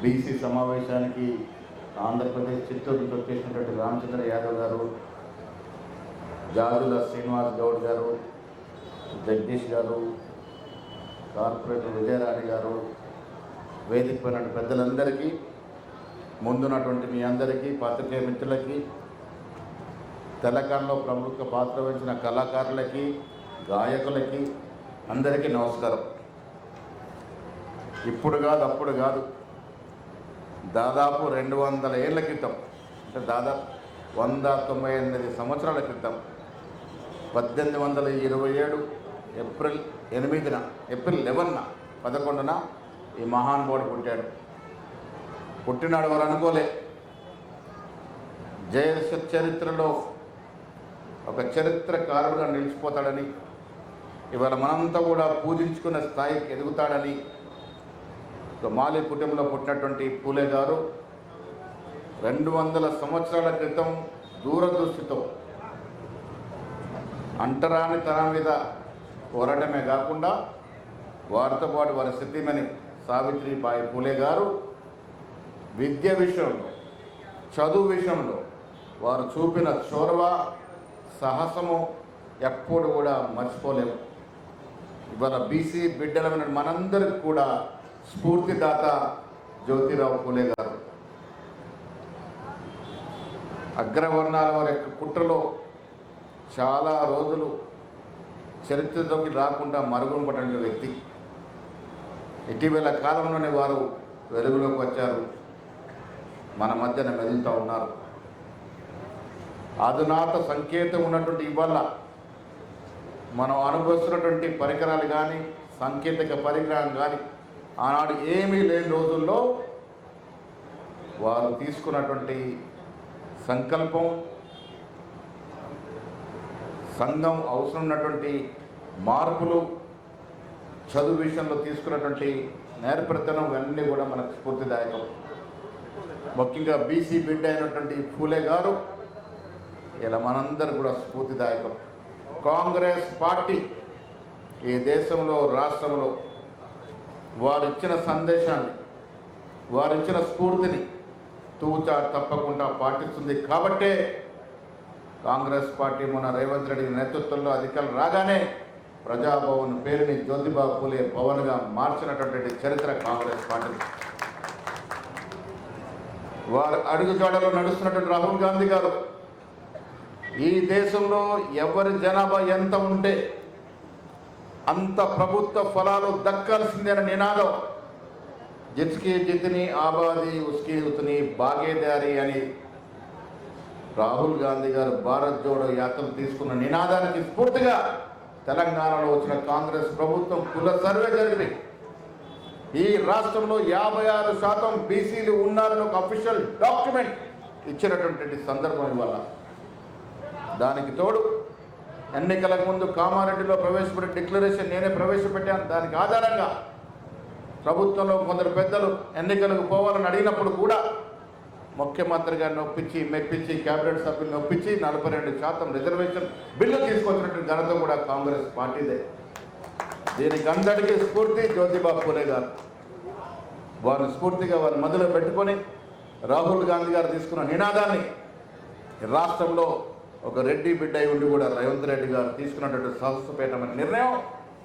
BC సమావేశానికి ఆంధ్రప్రదేశ్ చిత్తూరు నుంచి వచ్చేసినటువంటి రామచంద్ర యాదవ్ గారు, జాజుల శ్రీనివాస్ గౌడ్ గారు, జగదీష్ గారు, కార్పొరేటర్ విజయరాణి గారు, వేదిక పైన పెద్దలందరికీ, ముందున్నటువంటి మీ అందరికీ, పాత్రికేయ మిత్రులకి, తెలంగాణలో ప్రముఖ పాత్ర వహించిన కళాకారులకి, గాయకులకి అందరికీ నమస్కారం. ఇప్పుడు కాదు, అప్పుడు కాదు, దాదాపు 200 ఏళ్ల క్రితం, అంటే దాదాపు 198 సంవత్సరాల క్రితం 1827 ఏప్రిల్ 8న, ఏప్రిల్ 11న ఈ మహానుభావుడు పుట్టాడు. పుట్టినాడు వారు అనుకోలే. చరిత్రలో ఒక చరిత్రకారుడుగా నిలిచిపోతాడని, ఇవాళ మనంతా కూడా పూజించుకున్న స్థాయికి ఎదుగుతాడని మాలి కుటుంబంలో పుట్టినటువంటి పూలే గారు 200 సంవత్సరాల క్రితం దూరదృష్టితో అంటరాని తరం మీద పోరాటమే కాకుండా వారితో పాటు వారి సతీమణి సావిత్రిబాయి పూలే గారు విద్య విషయంలో, చదువు విషయంలో వారు చూపిన చొరవ, సాహసము ఎప్పుడు కూడా మర్చిపోలేము. ఇవాళ బీసీ బిడ్డలమైన మనందరికి కూడా స్ఫూర్తిదాత జ్యోతిరావు పూలే గారు. అగ్రవర్ణాల వారి యొక్క కుట్రలో చాలా రోజులు చరిత్రలోకి రాకుండా మరుగున పడిన వ్యక్తి. ఇటీవల కాలంలోనే వారు వెలుగులోకి వచ్చారు, మన మధ్యన మెదులుతూ ఉన్నారు. అధునాత సంకేతం ఉన్నటువంటి ఇవాళ మనం అనుభవిస్తున్నటువంటి పరికరాలు కానీ, సాంకేతిక పరికరాలు కానీ ఆనాడు ఏమీ లేని రోజుల్లో వారు తీసుకున్నటువంటి సంకల్పం, సంఘం అవసరం ఉన్నటువంటి మార్పులు, చదువు విషయంలో తీసుకున్నటువంటి నేర్పరితనం ఇవన్నీ కూడా మనకు స్ఫూర్తిదాయకం. ముఖ్యంగా బీసీ బిడ్డ అయినటువంటి పూలే గారు ఇలా మనందరూ కూడా స్ఫూర్తిదాయకం. కాంగ్రెస్ పార్టీ ఈ దేశంలో, రాష్ట్రంలో వారు ఇచ్చిన సందేశాన్ని, వారు ఇచ్చిన స్ఫూర్తిని తూచా తప్పకుండా పాటిస్తుంది. కాబట్టే కాంగ్రెస్ పార్టీ మొన్న రేవంత్ రెడ్డి నేతృత్వంలో అధికారులు రాగానే ప్రజాభవన్ పేరుని జ్యోతిబా పూలే భవన్గా మార్చినటువంటి చరిత్ర కాంగ్రెస్ పార్టీ. వారు అడుగుజాడలో నడుస్తున్నటువంటి రాహుల్ గాంధీ గారు ఈ దేశంలో ఎవరి జనాభా ఎంత ఉంటే అంత ప్రభుత్వ ఫలాలు దక్కాల్సిందేన నినాదం, జిత్కి జిత్ని ఆబాది ఉస్కి ఉత్ని భాగేదారి అని రాహుల్ గాంధీ గారు భారత్ జోడో యాత్రలు తీసుకున్న నినాదానికి స్ఫూర్తిగా తెలంగాణలో వచ్చిన కాంగ్రెస్ ప్రభుత్వం కుల సర్వే జరిపి ఈ రాష్ట్రంలో 56% బీసీలు ఉన్నారని ఒక అఫీషియల్ డాక్యుమెంట్ ఇచ్చినటువంటి సందర్భం ఇవాళ. దానికి తోడు ఎన్నికలకు ముందు కామారెడ్డిలో ప్రవేశపెట్టే డిక్లరేషన్ నేనే ప్రవేశపెట్టాను. దానికి ఆధారంగా ప్రభుత్వంలో కొందరు పెద్దలు ఎన్నికలకు పోవాలని అడిగినప్పుడు కూడా ముఖ్యమంత్రి గారిని ఒప్పించి, మెప్పించి, కేబినెట్ సభ్యులను ఒప్పించి 42% రిజర్వేషన్ బిల్లు తీసుకొచ్చినటువంటి ఘనత కూడా కాంగ్రెస్ పార్టీదే. దీనికి అందరికీ స్ఫూర్తి జ్యోతిబా పూలే గారు. వారిని స్ఫూర్తిగా వారి మొదలు పెట్టుకొని రాహుల్ గాంధీ గారు తీసుకున్న నినాదాన్ని రాష్ట్రంలో ఒక రెడ్డి బిడ్డ ఉండి కూడా రేవంత్ రెడ్డి గారు తీసుకున్నటువంటి సాహసపేటమైన నిర్ణయం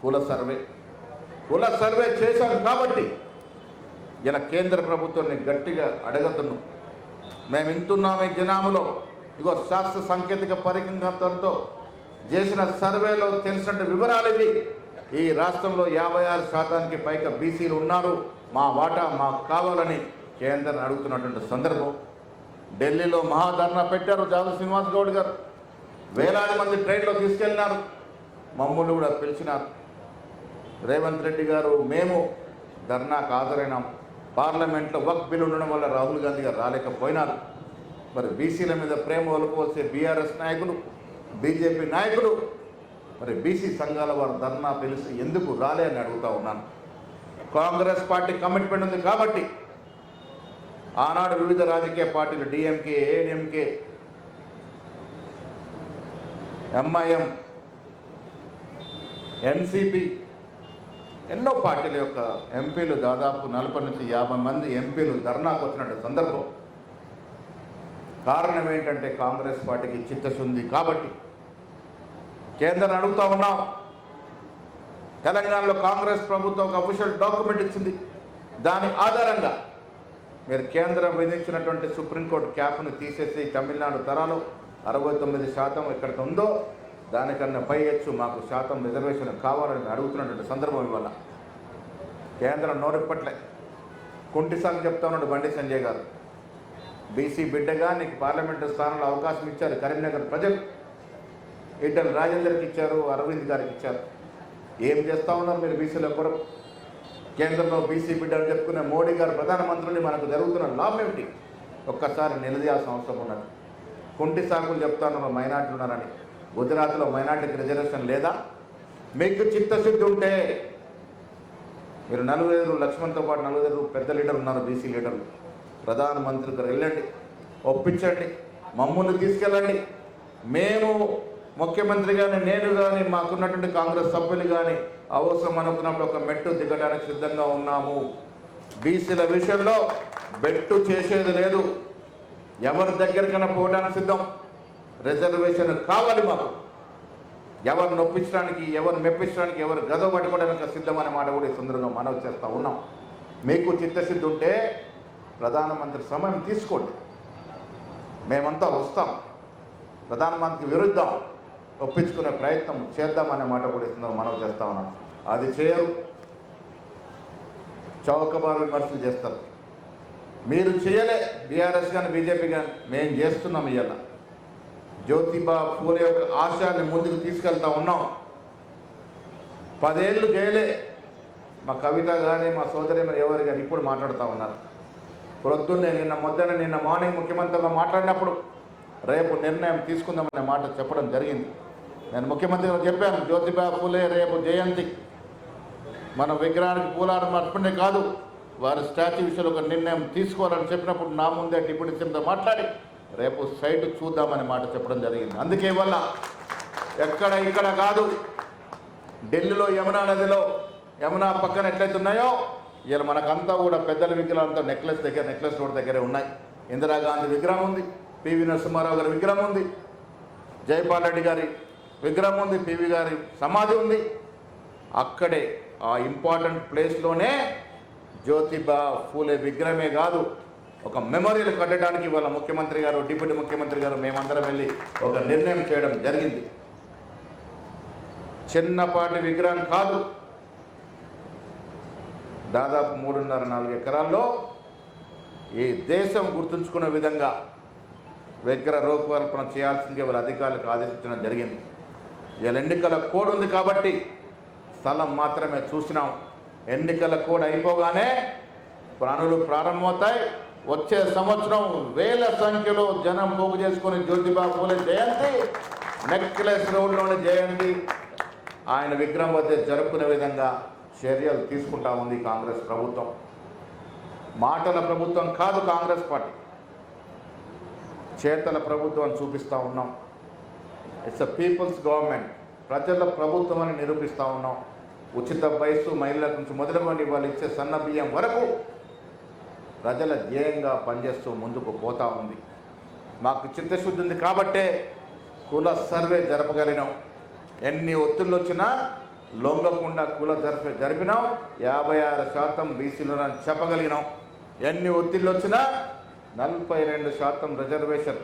కుల సర్వే చేశారు. కాబట్టి ఇలా కేంద్ర ప్రభుత్వాన్ని గట్టిగా అడగతున్నాం. మేము ఇంతున్నాం ఈ జనాములో, ఇగో శాస్త్ర సాంకేతిక పరిజ్ఞానంతో చేసిన సర్వేలో తెలిసినట్టు వివరాలు ఇవి. ఈ రాష్ట్రంలో 56% పైగా బీసీలు ఉన్నారు, మా వాటా మాకు కావాలని కేంద్రాన్ని అడుగుతున్నటువంటి సందర్భం. ఢిల్లీలో మహాధర్నా పెట్టారు జాదు శ్రీనివాస్ గౌడ్ గారు. వేలాది మంది ట్రైన్లో తీసుకెళ్ళినారు, మమ్మల్ని కూడా పిలిచినారు. రేవంత్ రెడ్డి గారు మేము ధర్నాకు హాజరైనాం. పార్లమెంట్లో వక్ఫ్ బిల్ ఉండడం వల్ల రాహుల్ గాంధీ గారు రాలేకపోయినారు. మరి బీసీల మీద ప్రేమ ఒలుకోవలసే బీఆర్ఎస్ నాయకులు, బీజేపీ నాయకులు, మరి బీసీ సంఘాల వారు ధర్నా పిలిచి ఎందుకు రాలే అని అడుగుతూ ఉన్నాను. కాంగ్రెస్ పార్టీ కమిట్మెంట్ ఉంది కాబట్టి ఆనాడు వివిధ రాజకీయ పార్టీలు డిఎంకే, ఏడీఎంకే, ఎంఐఎం, ఎన్సిపి ఎన్నో పార్టీల యొక్క ఎంపీలు దాదాపు 40 నుంచి 50 మంది ఎంపీలు ధర్నాకు వచ్చినట్టు సందర్భం. కారణం ఏంటంటే కాంగ్రెస్ పార్టీకి చిత్తశుద్ధి కాబట్టి. కేంద్రం అడుగుతా ఉన్నాం, తెలంగాణలో కాంగ్రెస్ ప్రభుత్వం ఒక అఫీషియల్ డాక్యుమెంట్ ఇచ్చింది. దాని ఆధారంగా మీరు కేంద్రం విధించినటువంటి సుప్రీంకోర్టు క్యాప్ను తీసేసి తమిళనాడు తరాలు 69% ఎక్కడికి ఉందో దానికన్నా పై ఎచ్చు మాకు శాతం రిజర్వేషన్ కావాలని అడుగుతున్నటువంటి సందర్భం ఇవాళ. కేంద్రం నోరెప్పట్లే. కుంటిసార్లు చెప్తా ఉన్నాడు బండి సంజయ్ గారు. బీసీ బిడ్డగా నీకు పార్లమెంటు స్థానంలో అవకాశం ఇచ్చారు కరీంనగర్ ప్రజలు. ఈటెల రాజేందర్కి ఇచ్చారు, అరవింద్ గారికి ఇచ్చారు. ఏం చేస్తూ ఉన్నారు మీరు బీసీల కొరకు? కేంద్రంలో బీసీ బిడ్డలు చెప్పుకునే మోడీ గారు ప్రధానమంత్రులు మనకు జరుగుతున్న లాభం ఏమిటి? ఒక్కసారి నిలదీయాల్సిన అవసరం ఉన్నది. కుంటి సాకులు చెప్తా ఉన్నారు మైనార్టీలు ఉన్నారని. గుజరాత్లో మైనార్టీకి రిజర్వేషన్ లేదా? మీకు చిత్తశుద్ధి ఉంటే మీరు 40 లక్ష్మణ్తో పాటు 40 పెద్ద లీడర్లు ఉన్నారు, బీసీ లీడర్లు. ప్రధానమంత్రి గారు వెళ్ళండి, ఒప్పించండి, మమ్మల్ని తీసుకెళ్ళండి. మేము ముఖ్యమంత్రి కానీ నేను కానీ మాకున్నటువంటి కాంగ్రెస్ సభ్యులు కానీ అవసరం అనుకున్నప్పుడు ఒక మెట్టు దిగడానికి సిద్ధంగా ఉన్నాము. బీసీల విషయంలో బెట్టు చేసేది లేదు. ఎవరి దగ్గరికైనా పోవడానికి సిద్ధం. రిజర్వేషన్ కావాలి మాకు. ఎవరు నొప్పించడానికి, ఎవరు మెప్పించడానికి, ఎవరు గదవ పట్టుకోవడానికి సిద్ధమనే మాట కూడా ఈ సందర్భంగా మనవి చేస్తూ ఉన్నాం. మీకు చిత్తశుద్ధి ఉంటే ప్రధానమంత్రి సమయం తీసుకోండి, మేమంతా వస్తాం, ప్రధానమంత్రికి విరుద్ధం ఒప్పించుకునే ప్రయత్నం చేద్దామనే మాట కూడా ఇస్తున్నాం, మనవి చేస్తా ఉన్నాం. అది చేయరు, చౌకబారు విమర్శలు చేస్తారు. మీరు చేయలే, బీఆర్ఎస్ కానీ బీజేపీ కానీ, మేము చేస్తున్నాం. ఇవాళ జ్యోతిబా పూలే యొక్క ఆశయాన్ని ముందుకు తీసుకెళ్తా ఉన్నాం. 10 ఏళ్ళు చేయలే. మా కవిత కానీ మా సోదరి ఎవరు కానీ ఇప్పుడు మాట్లాడుతూ ఉన్నారు. ప్రొద్దున్నే నిన్న మార్నింగ్ ముఖ్యమంత్రిగా మాట్లాడినప్పుడు రేపు నిర్ణయం తీసుకుందామనే మాట చెప్పడం జరిగింది. నేను ముఖ్యమంత్రిగా చెప్పాను, జ్యోతిబా పూలే రేపు జయంతి, మన విగ్రహానికి పూలారం అర్పణే కాదు, వారి స్టాచ్యూ విషయంలో ఒక నిర్ణయం తీసుకోవాలని చెప్పినప్పుడు నా ముందే డిప్యూటీ సీఎంతో మాట్లాడి రేపు సైట్ చూద్దామనే మాట చెప్పడం జరిగింది. అందుకే వల్ల ఎక్కడ ఇక్కడ కాదు, ఢిల్లీలో యమునా నదిలో యమునా పక్కన ఎట్లయితే ఉన్నాయో ఇలా మనకంతా కూడా పెద్దల విగ్రహాలంతా నెక్లెస్ రోడ్ దగ్గరే ఉన్నాయి. ఇందిరాగాంధీ విగ్రహం ఉంది, పివి నరసింహారావు గారి విగ్రహం ఉంది, జైపాల్ రెడ్డి గారి విగ్రహం ఉంది, పివి గారి సమాధి ఉంది. అక్కడే ఆ ఇంపార్టెంట్ ప్లేస్లోనే జ్యోతిబా ఫూలే విగ్రహమే కాదు, ఒక మెమోరియల్ కట్టడానికి ఇవాళ ముఖ్యమంత్రి గారు, డిప్యూటీ ముఖ్యమంత్రి గారు మేమందరం వెళ్ళి ఒక నిర్ణయం చేయడం జరిగింది. చిన్నపాటి విగ్రహం కాదు, దాదాపు 3.5-4 ఎకరాల్లో ఈ దేశం గుర్తుంచుకునే విధంగా విగ్రహ రూపకల్పన చేయాల్సింది వాళ్ళ అధికారులకు ఆదేశించడం జరిగింది. ఇలా ఎన్నికల కోడ్ ఉంది కాబట్టి స్థలం మాత్రమే చూసినాం. ఎన్నికల కోడ్ అయిపోగానే పనులు ప్రారంభమవుతాయి. వచ్చే సంవత్సరం వేల సంఖ్యలో జనం పోగు చేసుకుని జ్యోతిబా పూలే జయంతి, నెక్లెస్ రోడ్లోని జయంతి ఆయన విగ్రహం వద్ద జరుపుకునే విధంగా చర్యలు తీసుకుంటా ఉంది కాంగ్రెస్ ప్రభుత్వం. మాటల ప్రభుత్వం కాదు కాంగ్రెస్ పార్టీ, చేతల ప్రభుత్వం చూపిస్తూ ఉన్నాం. ఇట్స్ అ పీపుల్స్ గవర్నమెంట్, ప్రజల ప్రభుత్వం అని నిరూపిస్తూ ఉన్నాం. ఉచిత వయసు మహిళల నుంచి మొదలుకొని వాళ్ళు ఇచ్చే సన్న బియ్యం వరకు ప్రజల ధ్యేయంగా పనిచేస్తూ ముందుకు పోతూ ఉంది. మాకు చిత్తశుద్ధి ఉంది కాబట్టే కుల సర్వే జరపగలిగినాం. ఎన్ని ఒత్తిళ్ళు వచ్చినా లొంగకుండా కుల సర్వే జరిపినాం. 56% బీసీలను చెప్పగలిగినాం. ఎన్ని ఒత్తిళ్ళు వచ్చినా 42% రిజర్వేషన్.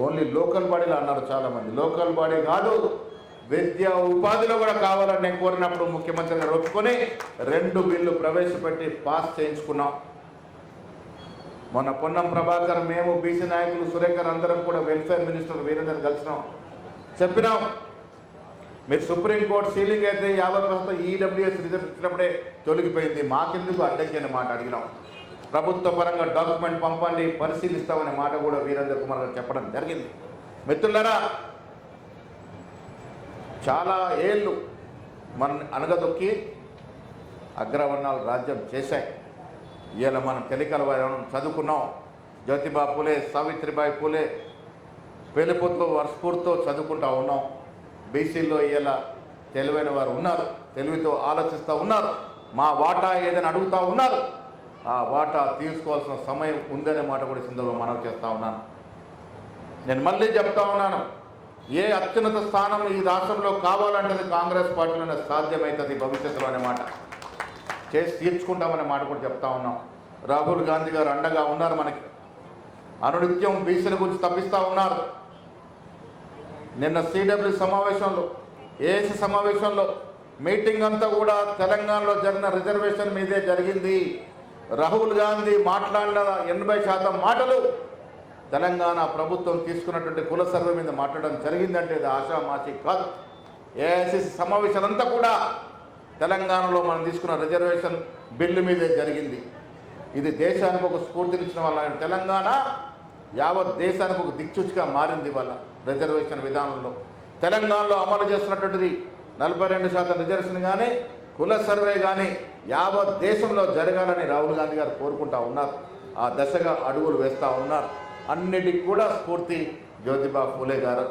ఓన్లీ లోకల్ బాడీలో అన్నారు చాలామంది, లోకల్ బాడీ కాదు, విద్య ఉపాధిలో కూడా కావాలని నేను కోరినప్పుడు ముఖ్యమంత్రి గారు ఒప్పుకొని 2 బిల్లు ప్రవేశపెట్టి పాస్ చేయించుకున్నాం. మొన్న పొన్నం ప్రభాకర్, మేము బీసీ నాయకులు సురేఖర్ అందరం కూడా వెల్ఫేర్ మినిస్టర్ వీరేందర్ కలిసినాం. చెప్పినాం, మీరు సుప్రీంకోర్టు సీలింగ్ అయితే 50% ఈడబ్ల్యూఎస్ రిజర్వ్ ఇచ్చినప్పుడే తొలగిపోయింది, మాకెందుకు అడ్డంకి అనే మాట అడిగినాం. ప్రభుత్వ పరంగా డాక్యుమెంట్ పంపండి, పరిశీలిస్తామనే మాట కూడా వీరేంద్ర కుమార్ గారు చెప్పడం జరిగింది. మిత్రులారా, చాలా ఏళ్ళు మన అనగదొక్కి అగ్రవర్ణాలు రాజ్యం చేశాయి. ఇవాళ మనం తెలికల చదువుకున్నాం. జ్యోతిబా పూలే, సావిత్రిబాయి పూలే పెళ్లిపొత్తు స్ఫూర్తితో చదువుకుంటా ఉన్నాం. బీసీలో ఇవాళ తెలివైన వారు ఉన్నారు, తెలివితో ఆలోచిస్తూ ఉన్నారు, మా వాటా ఏదైనా అడుగుతూ ఉన్నారు. ఆ వాటా తీసుకోవాల్సిన సమయం ఉందనే మాట కూడా సందర్భంలో మనవి చేస్తూ ఉన్నాను. నేను మళ్ళీ చెప్తా ఉన్నాను, ఏ అత్యున్నత స్థానం ఈ రాష్ట్రంలో కావాలంటే కాంగ్రెస్ పార్టీలోనే సాధ్యమవుతుంది భవిష్యత్తులో అనే మాట చేసి తీర్చుకుంటామనే మాట కూడా చెప్తా ఉన్నాం. రాహుల్ గాంధీ గారు అండగా ఉన్నారు మనకి, అనునిత్యం బీసీల గురించి తప్పిస్తూ ఉన్నారు. నిన్న సిడబ్ల్యూ సమావేశంలో, ఏఎస్సీ సమావేశంలో మీటింగ్ అంతా కూడా తెలంగాణలో జరిగిన రిజర్వేషన్ మీదే జరిగింది. రాహుల్ గాంధీ మాట్లాడిన 80% మాటలు తెలంగాణ ప్రభుత్వం తీసుకున్నటువంటి కుల సర్వే మీద మాట్లాడడం జరిగిందంటే ఇది ఆషామాషి కాదు. ఏఐసిసి సమావేశాలంతా కూడా తెలంగాణలో మనం తీసుకున్న రిజర్వేషన్ బిల్లు మీదే జరిగింది. ఇది దేశానికి ఒక స్ఫూర్తినిచ్చిన వాళ్ళ తెలంగాణ యావత్ దేశానికి ఒక దిక్సూచిగా మారింది వాళ్ళ రిజర్వేషన్ విధానంలో. తెలంగాణలో అమలు చేస్తున్నటువంటిది 42% రిజర్వేషన్ కానీ కుల సర్వే కానీ యావత్ దేశంలో జరగాలని రాహుల్ గాంధీ గారు కోరుకుంటా ఉన్నారు. ఆ దశగా అడుగులు వేస్తూ ఉన్నారు. అన్నిటికి కూడా స్ఫూర్తి జ్యోతిబా ఫూలే గారు.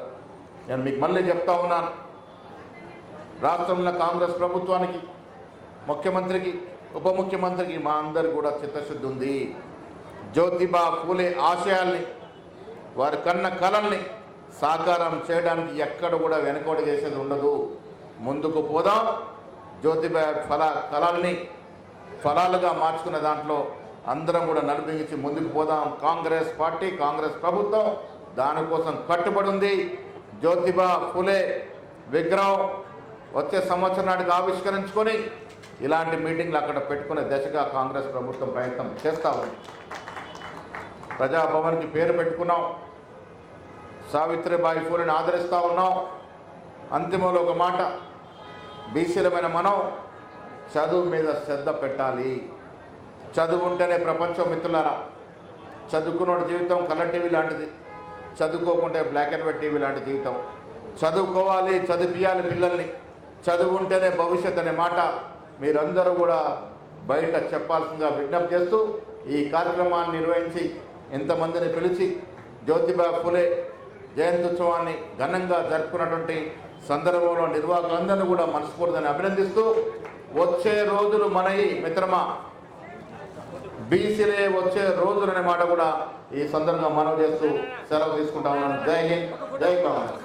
నేను మీకు మళ్ళీ చెప్తా ఉన్నాను, రాష్ట్రంలో కాంగ్రెస్ ప్రభుత్వానికి, ముఖ్యమంత్రికి, ఉప ముఖ్యమంత్రికి మా అందరికి కూడా చిత్తశుద్ధి ఉంది. జ్యోతిబా ఫూలే ఆశయాల్ని, వారి కన్న కలల్ని సాకారం చేయడానికి ఎక్కడ కూడా వెనకడు చేసేది ఉండదు. ముందుకు పోదాం. జ్యోతిబా కళల్ని ఫలాలుగా మార్చుకునే దాంట్లో అందరం కూడా నడిపించి ముందుకు పోదాం. కాంగ్రెస్ పార్టీ, కాంగ్రెస్ ప్రభుత్వం దానికోసం కట్టుబడి ఉంది. జ్యోతిబా ఫూలే విగ్రహం వచ్చే సంవత్సరం నాటికి ఆవిష్కరించుకొని ఇలాంటి మీటింగ్లు అక్కడ పెట్టుకునే దశగా కాంగ్రెస్ ప్రభుత్వం ప్రయత్నం చేస్తూ ఉంది. ప్రజాభవన్కి పేరు పెట్టుకున్నాం, సావిత్రిబాయి ఫూలేని ఆదరిస్తూ ఉన్నాం. అంతిమంలో ఒక మాట, బీసీలమైన మనం చదువు మీద శ్రద్ధ పెట్టాలి. చదువు ఉంటేనే ప్రపంచం మిత్రులారా. చదువుకున్న జీవితం కలర్ టీవీ లాంటిది, చదువుకోకుంటే బ్లాక్ అండ్ వైట్ టీవీ లాంటి జీవితం. చదువుకోవాలి, చదివియాలి పిల్లల్ని. చదువు ఉంటేనే భవిష్యత్ అనే మాట మీరందరూ కూడా బయట చెప్పాల్సిందిగా విజ్ఞప్తి చేస్తూ ఈ కార్యక్రమాన్ని నిర్వహించి ఇంతమందిని పిలిచి జ్యోతిబా ఫూలే జయంత్యుత్సవాన్ని ఘనంగా జరుపుకున్నటువంటి సందర్భంలో నిర్వాహకులందరినీ కూడా మనస్ఫూర్తిని అభినందిస్తూ, వచ్చే రోజులు మనయి మిత్రమా, బీసీలే వచ్చే రోజులనే మాట కూడా ఈ సందర్భంగా మనవి చేస్తూ సెలవు తీసుకుంటా ఉన్నాను. జై హింద్, జై కాంగ్రెస్.